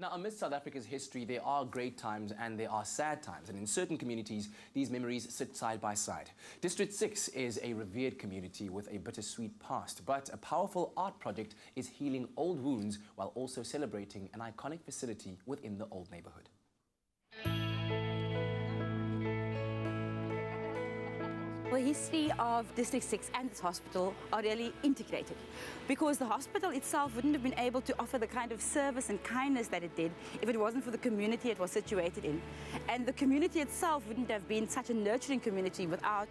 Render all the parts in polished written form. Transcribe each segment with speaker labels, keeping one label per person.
Speaker 1: Now, amidst South Africa's history, there are great times and there are sad times. And in certain communities, these memories sit side by side. District 6 is a revered community with a bittersweet past. But a powerful art project is healing old wounds while also celebrating an iconic facility within the old neighborhood.
Speaker 2: The history of District 6 and its hospital are really integrated because the hospital itself wouldn't have been able to offer the kind of service and kindness that it did if it wasn't for the community it was situated in. And the community itself wouldn't have been such a nurturing community without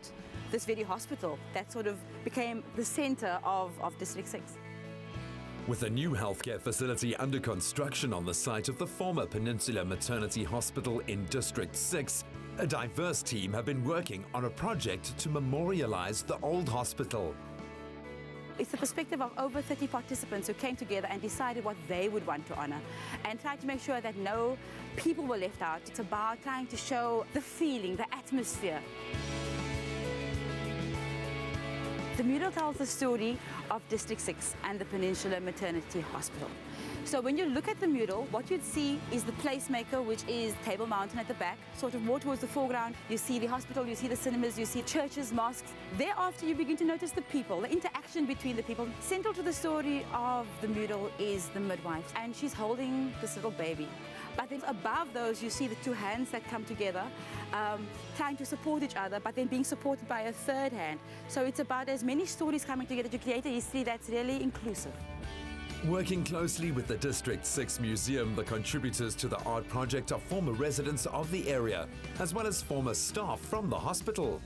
Speaker 2: this very hospital that sort of became the center of District 6.
Speaker 3: With a new healthcare facility under construction on the site of the former Peninsula Maternity Hospital in District 6, a diverse team have been working on a project to memorialize the old hospital.
Speaker 2: It's the perspective of over 30 participants who came together and decided what they would want to honor and tried to make sure that no people were left out. It's about trying to show the feeling, the atmosphere. The mural tells the story of District 6 and the Peninsula Maternity Hospital. So when you look at the mural, what you'd see is the placemaker, which is Table Mountain at the back, sort of more towards the foreground. You see the hospital, you see the cinemas, you see churches, mosques. Thereafter, you begin to notice the people, the interaction between the people. Central to the story of the mural is the midwife, and she's holding this little baby. But then above those, you see the two hands that come together, trying to support each other, but then being supported by a third hand. So it's about as many stories coming together to create a history that's really inclusive.
Speaker 3: Working closely with the District 6 Museum, the contributors to the art project are former residents of the area, as well as former staff from the hospital.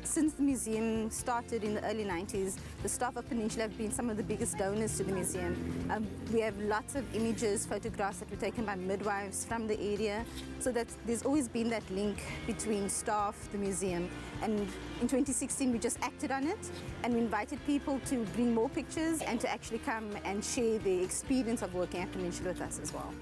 Speaker 4: Since the museum started in the early 90s, the staff of Peninsula have been some of the biggest donors to the museum. We have lots of images, photographs that were taken by midwives from the area, so that there's always been that link between staff, the museum. And in 2016, we just acted on it, and we invited people to bring more pictures and to actually come and share the experience of working at Peninsula with us as well.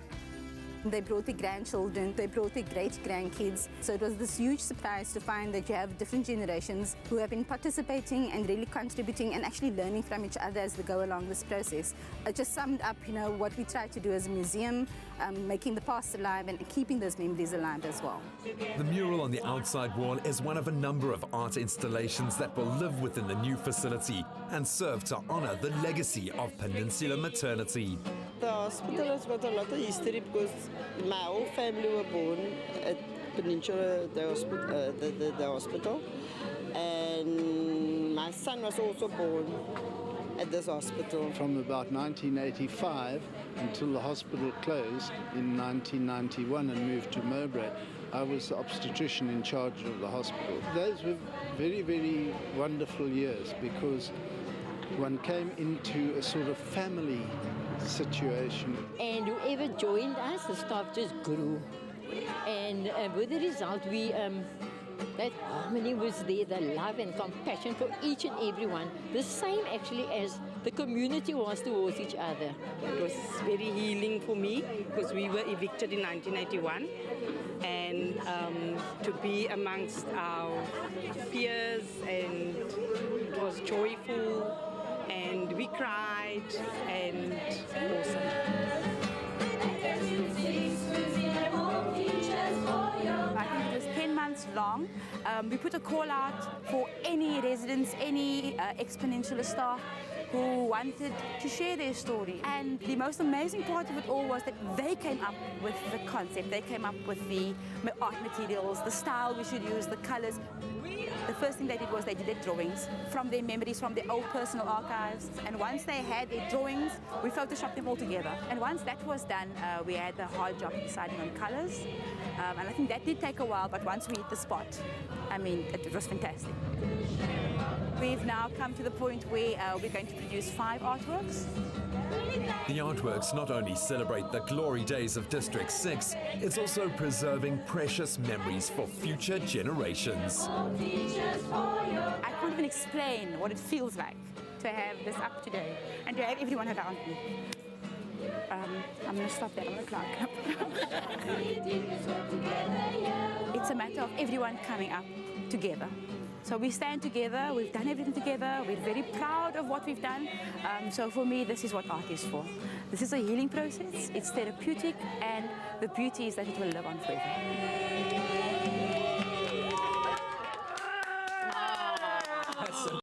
Speaker 4: They brought their grandchildren, they brought their great-grandkids. So it was this huge surprise to find that you have different generations who have been participating and really contributing and actually learning from each other as we go along this process. It just summed up, what we try to do as a museum, making the past alive and keeping those memories alive as well.
Speaker 3: The mural on the outside wall is one of a number of art installations that will live within the new facility and serve to honor the legacy of Peninsula Maternity.
Speaker 5: The hospital has got a lot of history because my whole family were born at Peninsula, the hospital, and my son was also born at this hospital.
Speaker 6: From about 1985 until the hospital closed in 1991 and moved to Mowbray, I was the obstetrician in charge of the hospital. Those were very, very wonderful years because one came into a sort of family situation.
Speaker 7: And whoever joined us, the staff just grew. And with the result, that harmony was there, the love and compassion for each and everyone. The same actually as the community was towards each other.
Speaker 8: It was very healing for me because we were evicted in 1981. And to be amongst our peers, and it was joyful. And we cried, and awesome.
Speaker 2: I think it was 10 months long. We put a call out for any residents, any ex-Peninsula staff who wanted to share their story. And the most amazing part of it all was that they came up with the concept. They came up with the art materials, the style we should use, the colors. The first thing they did was they did their drawings from their memories, from their old personal archives. And once they had their drawings, we photoshopped them all together. And once that was done, we had the hard job of deciding on colors. And I think that did take a while, but once we hit the spot, it was fantastic. We've now come to the point where we're going to produce 5 artworks.
Speaker 3: The artworks not only celebrate the glory days of District 6, it's also preserving precious memories for future generations.
Speaker 2: I can't even explain what it feels like to have this up today and to have everyone around me. I'm going to stop there, I'm going to clock up. It's a matter of everyone coming up together So we stand together, we've done everything together, we're very proud of what we've done. So for me, this is what art is for. This is a healing process, it's therapeutic, and the beauty is that it will live on forever.